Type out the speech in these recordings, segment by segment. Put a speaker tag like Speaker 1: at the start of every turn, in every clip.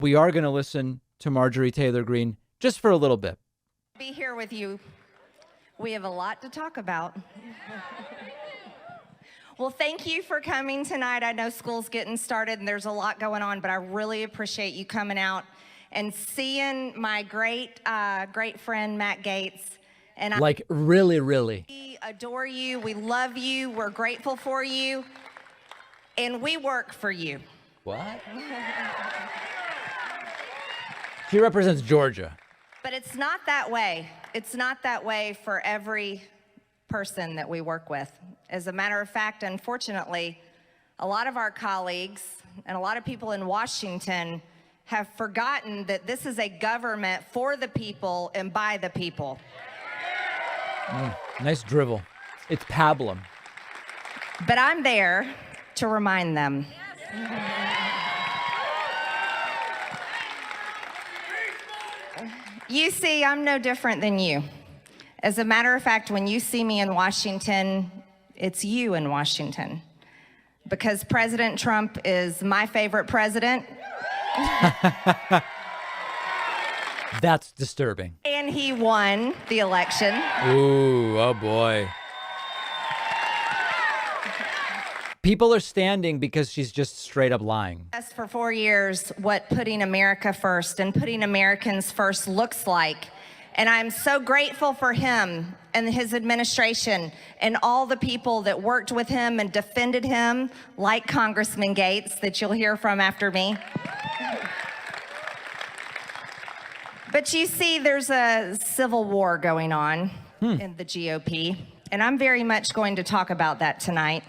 Speaker 1: We are going to listen to Marjorie Taylor Greene just for a little bit.
Speaker 2: Be here with you. We have a lot to talk about. Well, thank you for coming tonight. I know school's getting started and there's a lot going on, but I really appreciate you coming out and seeing my great friend, Matt Gaetz. And
Speaker 1: like, really, really.
Speaker 2: We adore you. We love you. We're grateful for you. And we work for you.
Speaker 1: What? She represents Georgia.
Speaker 2: But it's not that way. It's not that way for every person that we work with. As a matter of fact, unfortunately, a lot of our colleagues and a lot of people in Washington have forgotten that this is a government for the people and by the people.
Speaker 1: Nice drivel. It's pablum.
Speaker 2: But I'm there to remind them. You see, I'm no different than you. As a matter of fact, when you see me in Washington, it's you in Washington. Because President Trump is my favorite president.
Speaker 1: That's disturbing.
Speaker 2: And he won the election.
Speaker 1: Ooh, oh boy. People are standing because she's just straight up lying.
Speaker 2: For 4 years, what putting America first and putting Americans first looks like. And I'm so grateful for him and his administration and all the people that worked with him and defended him, like Congressman Gaetz, that you'll hear from after me. But you see, there's a civil war going on in the GOP, and I'm very much going to talk about that tonight.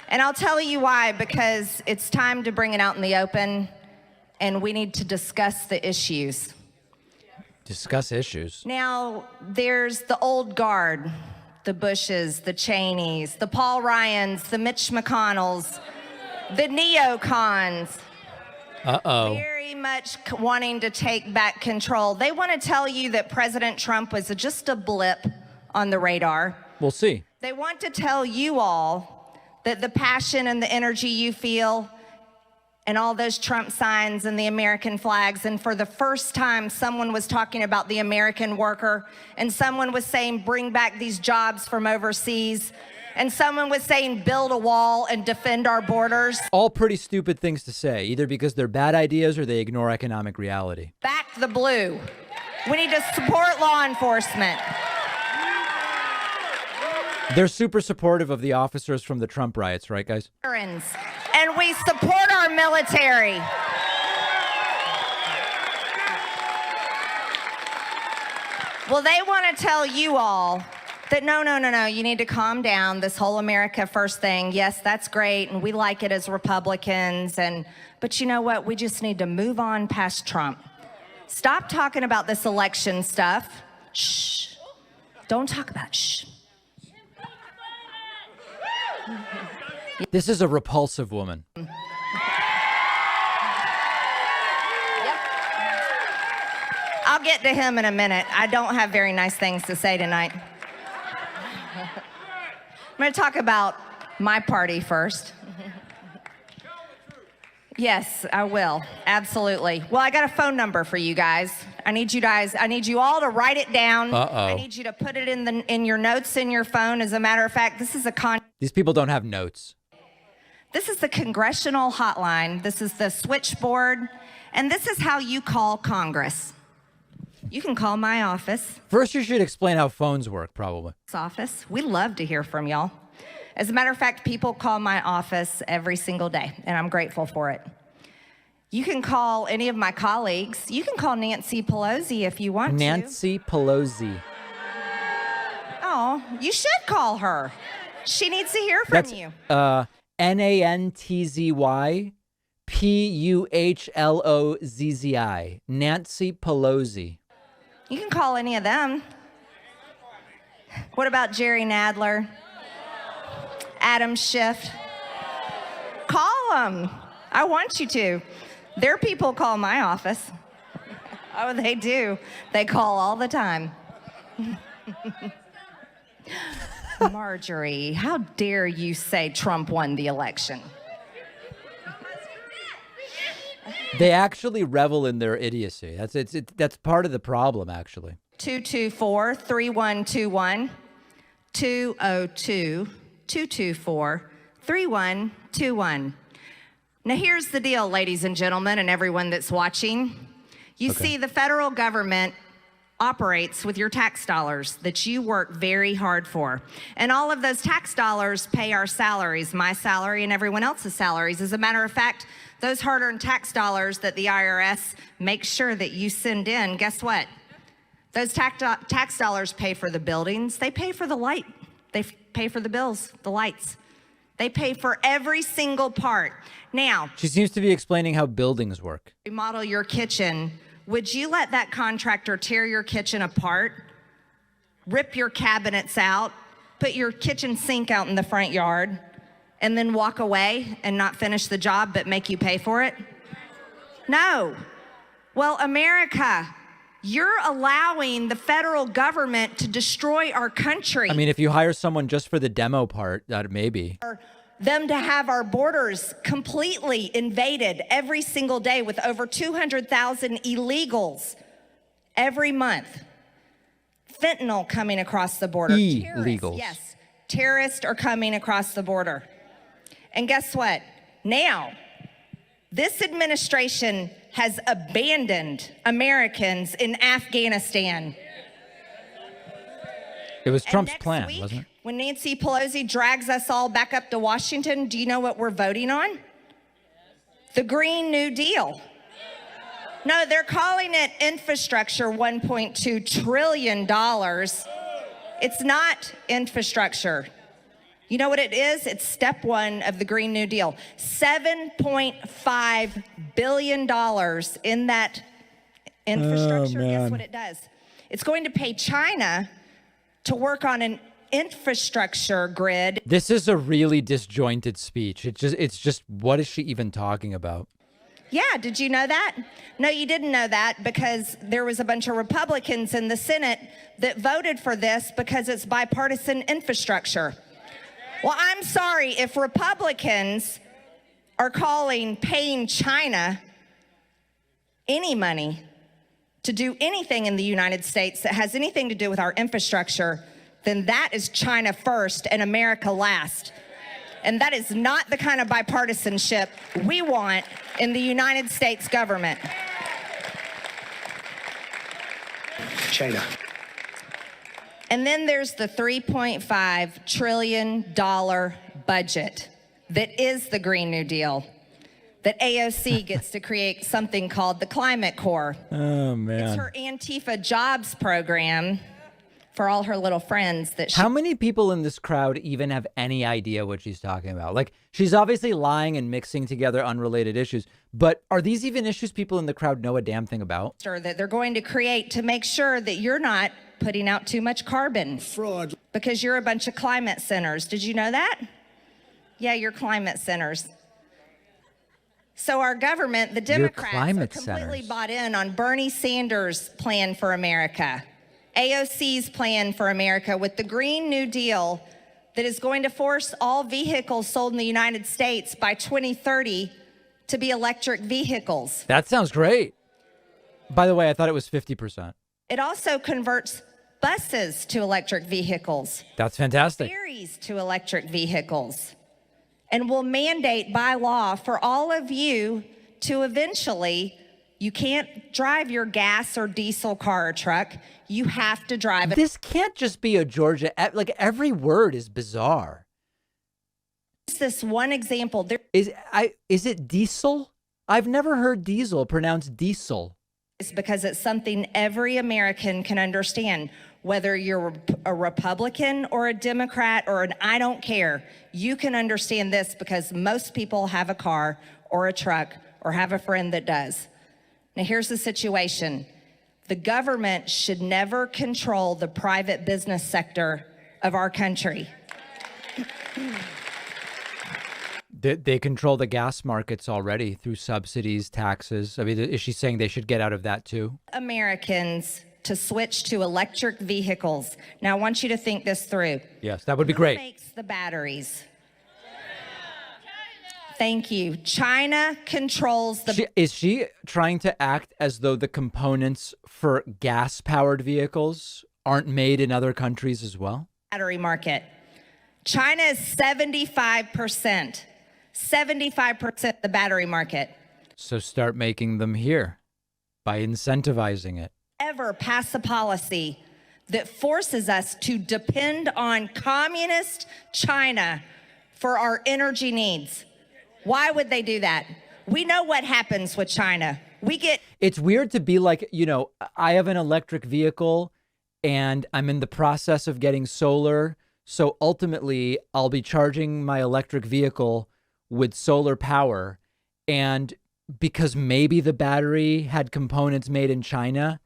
Speaker 2: And I'll tell you why, because it's time to bring it out in the open, and we need to discuss the issues.
Speaker 1: Discuss issues.
Speaker 2: Now, there's the old guard, the Bushes, the Cheneys, the Paul Ryans, the Mitch McConnells, the neocons.
Speaker 1: Uh-oh.
Speaker 2: Very much wanting to take back control. They want to tell you that President Trump was just a blip on the radar.
Speaker 1: We'll see.
Speaker 2: They want to tell you all that the passion and the energy you feel and all those Trump signs and the American flags, and for the first time, someone was talking about the American worker, and someone was saying, bring back these jobs from overseas, and someone was saying, build a wall and defend our borders.
Speaker 1: All pretty stupid things to say, either because they're bad ideas or they ignore economic reality.
Speaker 2: Back the blue. We need to support law enforcement.
Speaker 1: They're super supportive of the officers from the Trump riots, right, guys?
Speaker 2: And we support our military. Well, they want to tell you all that no, you need to calm down, this whole America First thing. Yes, that's great, and we like it as Republicans, but you know what? We just need to move on past Trump. Stop talking about this election stuff. Shh. Don't talk about it. Shh.
Speaker 1: This is a repulsive woman.
Speaker 2: Yep. I'll get to him in a minute. I don't have very nice things to say tonight. I'm going to talk about my party first. Yes, I will. Absolutely. Well, I got a phone number for you guys. I need you all to write it down. I need you to put it in your notes in your phone. As a matter of fact, this is
Speaker 1: These people don't have notes.
Speaker 2: This is the congressional hotline. This is the switchboard. And this is how you call Congress. You can call my office.
Speaker 1: First, you should explain how phones work, probably.
Speaker 2: Office. We love to hear from y'all. As a matter of fact, people call my office every single day, and I'm grateful for it. You can call any of my colleagues. You can call Nancy Pelosi if you want to.
Speaker 1: Nancy Pelosi.
Speaker 2: Oh, you should call her. She needs to hear from you.
Speaker 1: Nancy Puhlozzi. Nancy Pelosi.
Speaker 2: You can call any of them. What about Jerry Nadler? Adam Schiff? Call them. I want you to. Their people call my office. Oh, they do. They call all the time. Marjorie, how dare you say Trump won the election?
Speaker 1: They actually revel in their idiocy. That's part of the problem, actually.
Speaker 2: 224-3121, 202-224-3121. Now here's the deal, ladies and gentlemen, and everyone that's watching. You see, the federal government operates with your tax dollars that you work very hard for. And all of those tax dollars pay our salaries, my salary and everyone else's salaries. As a matter of fact, those hard-earned tax dollars that the IRS makes sure that you send in, guess what? Those tax dollars pay for the buildings. They pay for the light. They pay for the bills, the lights. They pay for every single part. Now,
Speaker 1: she seems to be explaining how buildings work.
Speaker 2: Remodel your kitchen. Would you let that contractor tear your kitchen apart, rip your cabinets out, put your kitchen sink out in the front yard, and then walk away and not finish the job but make you pay for it? No. Well, America, you're allowing the federal government to destroy our country.
Speaker 1: I mean, if you hire someone just for the demo part, that maybe.
Speaker 2: Them to have our borders completely invaded every single day with over 200,000 illegals every month. Fentanyl coming across the border.
Speaker 1: Illegals.
Speaker 2: Yes, terrorists are coming across the border. And guess what? Now, this administration has abandoned Americans in Afghanistan.
Speaker 1: It was Trump's plan, wasn't it?
Speaker 2: When Nancy Pelosi drags us all back up to Washington, do you know what we're voting on? The Green New Deal. No, they're calling it infrastructure, $1.2 trillion. It's not infrastructure. You know what it is? It's step one of the Green New Deal. $7.5 billion in that infrastructure. Guess what it does? It's going to pay China to work on an infrastructure grid.
Speaker 1: This is a really disjointed speech. It's just what is she even talking about?
Speaker 2: Yeah, did you know that? No, you didn't know that because there was a bunch of Republicans in the Senate that voted for this because it's bipartisan infrastructure. Well, I'm sorry, if Republicans are calling paying China any money to do anything in the United States that has anything to do with our infrastructure, then that is China first and America last. And that is not the kind of bipartisanship we want in the United States government.
Speaker 3: China.
Speaker 2: And then there's the $3.5 trillion budget that is the Green New Deal, that AOC gets to create something called the Climate Corps.
Speaker 1: Oh, man.
Speaker 2: It's her Antifa jobs program for all her little friends that she...
Speaker 1: How many people in this crowd even have any idea what she's talking about? Like, she's obviously lying and mixing together unrelated issues, but are these even issues people in the crowd know a damn thing about?
Speaker 2: That they're going to create to make sure that you're not putting out too much carbon.
Speaker 3: Fraud.
Speaker 2: Because you're a bunch of climate sinners. Did you know that? Yeah, you're climate sinners. So our government, the Democrats, are completely bought in on Bernie Sanders' plan for America, AOC's plan for America with the Green New Deal that is going to force all vehicles sold in the United States by 2030 to be electric vehicles.
Speaker 1: That sounds great. By the way, I thought it was 50%.
Speaker 2: It also converts buses to electric vehicles.
Speaker 1: That's fantastic.
Speaker 2: Ferries to electric vehicles. And will mandate by law for all of you to eventually, you can't drive your gas or diesel car or truck. You have to drive it.
Speaker 1: This can't just be a Georgia, like every word is bizarre.
Speaker 2: Just this one example.
Speaker 1: Is it diesel? I've never heard diesel pronounced diesel.
Speaker 2: It's because it's something every American can understand. Whether you're a Republican or a Democrat or an I don't care, you can understand this because most people have a car or a truck or have a friend that does. Now here's the situation. The government should never control the private business sector of our country.
Speaker 1: They control the gas markets already through subsidies, taxes. I mean, is she saying they should get out of that too?
Speaker 2: Americans to switch to electric vehicles. Now, I want you to think this through.
Speaker 1: Yes, that would be great.
Speaker 2: Who makes the batteries? Thank you. China controls the
Speaker 1: Is she trying to act as though the components for gas-powered vehicles aren't made in other countries as well?
Speaker 2: battery market. China is 75%. 75% the battery market.
Speaker 1: So start making them here by incentivizing it.
Speaker 2: Ever pass a policy that forces us to depend on communist China for our energy needs? Why would they do that? We know what happens with China.
Speaker 1: It's weird to be like, you know, I have an electric vehicle and I'm in the process of getting solar. So ultimately, I'll be charging my electric vehicle with solar power. And because maybe the battery had components made in China,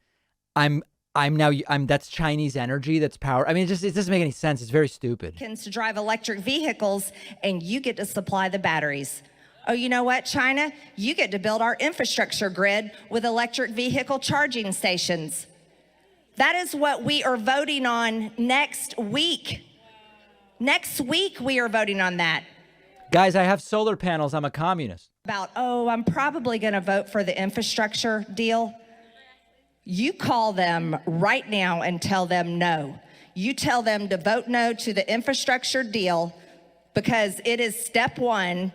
Speaker 1: that's Chinese energy, that's power. I mean, it doesn't make any sense. It's very stupid.
Speaker 2: To drive electric vehicles and you get to supply the batteries. Oh, you know what, China? You get to build our infrastructure grid with electric vehicle charging stations. That is what we are voting on next week. Next week, we are voting on that.
Speaker 1: Guys, I have solar panels. I'm a communist.
Speaker 2: I'm probably going to vote for the infrastructure deal. You call them right now and tell them no. You tell them to vote no to the infrastructure deal because it is step one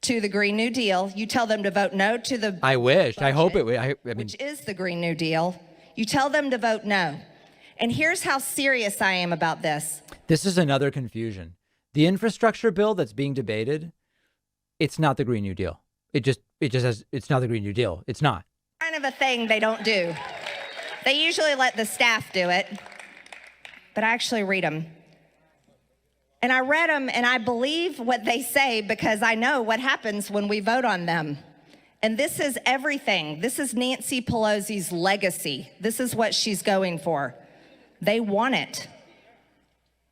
Speaker 2: to the Green New Deal. You tell them to vote no to the
Speaker 1: I wish.
Speaker 2: budget,
Speaker 1: I hope it would. I mean,
Speaker 2: which is the Green New Deal. You tell them to vote no. And here's how serious I am about this.
Speaker 1: This is another confusion. The infrastructure bill that's being debated, it's not the Green New Deal. It just has, it's not the Green New Deal. It's not.
Speaker 2: Kind of a thing they don't do. They usually let the staff do it, but I actually read them. And I read them and I believe what they say because I know what happens when we vote on them. And this is everything. This is Nancy Pelosi's legacy. This is what she's going for. They want it.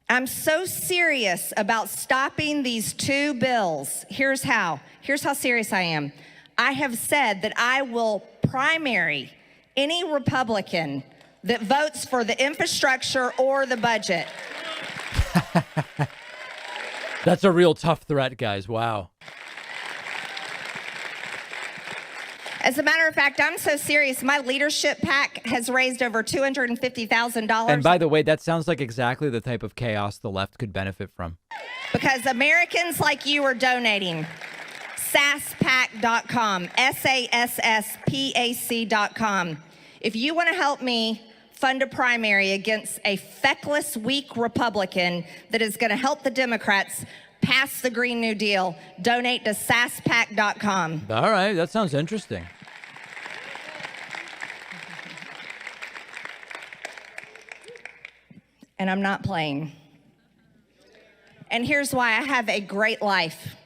Speaker 2: I'm so serious about stopping these two bills. Here's how serious I am. I have said that I will primary any Republican that votes for the infrastructure or the budget.
Speaker 1: That's a real tough threat, guys. Wow.
Speaker 2: As a matter of fact, I'm so serious. My leadership PAC has raised over $250,000.
Speaker 1: And by the way, that sounds like exactly the type of chaos the left could benefit from.
Speaker 2: Because Americans like you are donating. SASSPAC.com, SASSPAC.com. If you want to help me fund a primary against a feckless, weak Republican that is going to help the Democrats pass the Green New Deal, donate to SASSPAC.com.
Speaker 1: All right, that sounds interesting.
Speaker 2: And I'm not playing. And here's why I have a great life.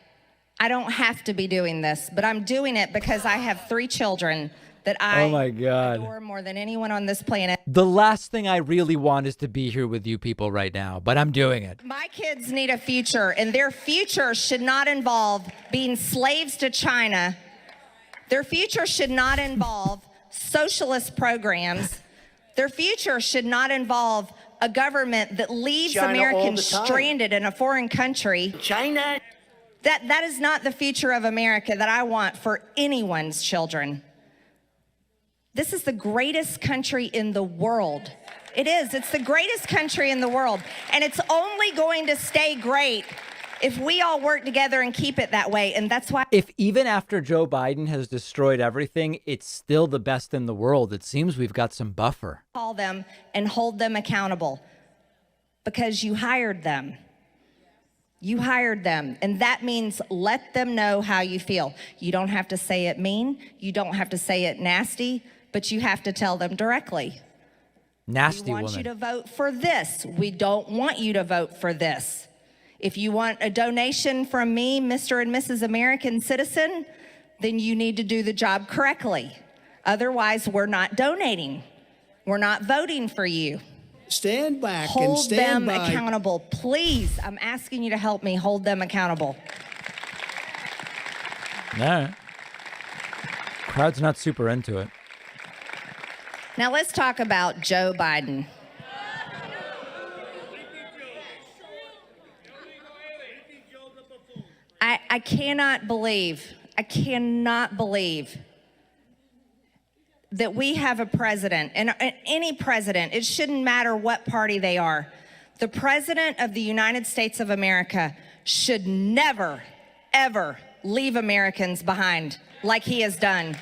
Speaker 2: I don't have to be doing this, but I'm doing it because I have 3 children that I adore more than anyone on this planet.
Speaker 1: The last thing I really want is to be here with you people right now, but I'm doing it.
Speaker 2: My kids need a future, and their future should not involve being slaves to China. Their future should not involve socialist programs. Their future should not involve a government that leaves
Speaker 3: China
Speaker 2: Americans stranded in a foreign country.
Speaker 3: China.
Speaker 2: That is not the future of America that I want for anyone's children. This is the greatest country in the world. It is. It's the greatest country in the world. And it's only going to stay great if we all work together and keep it that way. And that's why.
Speaker 1: If even after Joe Biden has destroyed everything, it's still the best in the world, it seems we've got some buffer.
Speaker 2: Call them and hold them accountable because you hired them. You hired them, and that means let them know how you feel. You don't have to say it mean. You don't have to say it nasty, but you have to tell them directly.
Speaker 1: Nasty woman.
Speaker 2: We want you to vote for this. We don't want you to vote for this. If you want a donation from me, Mr. and Mrs. American Citizen, then you need to do the job correctly. Otherwise, we're not donating. We're not voting for you.
Speaker 3: Stand back
Speaker 2: Hold
Speaker 3: and stand
Speaker 2: them
Speaker 3: by.
Speaker 2: accountable. Please, I'm asking you to help me hold them accountable.
Speaker 1: All right. Crowd's not super into it.
Speaker 2: Now let's talk about Joe Biden. I I cannot believe that we have a president, and any president, it shouldn't matter what party they are. The president of the United States of America should never, ever leave Americans behind like he has done.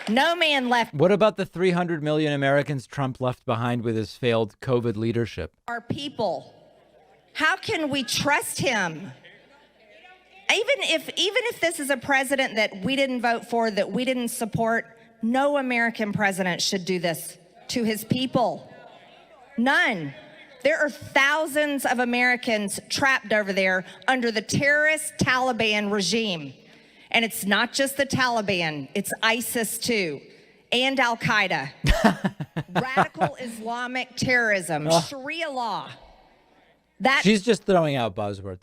Speaker 2: No man left.
Speaker 1: What about the 300 million Americans Trump left behind with his failed COVID leadership?
Speaker 2: Our people. How can we trust him? Even if this is a president that we didn't vote for, that we didn't support, no American president should do this to his people. None. There are thousands of Americans trapped over there under the terrorist Taliban regime. And it's not just the Taliban, it's ISIS too, and Al-Qaeda. Radical Islamic terrorism, Sharia law.
Speaker 1: She's just throwing out buzzwords.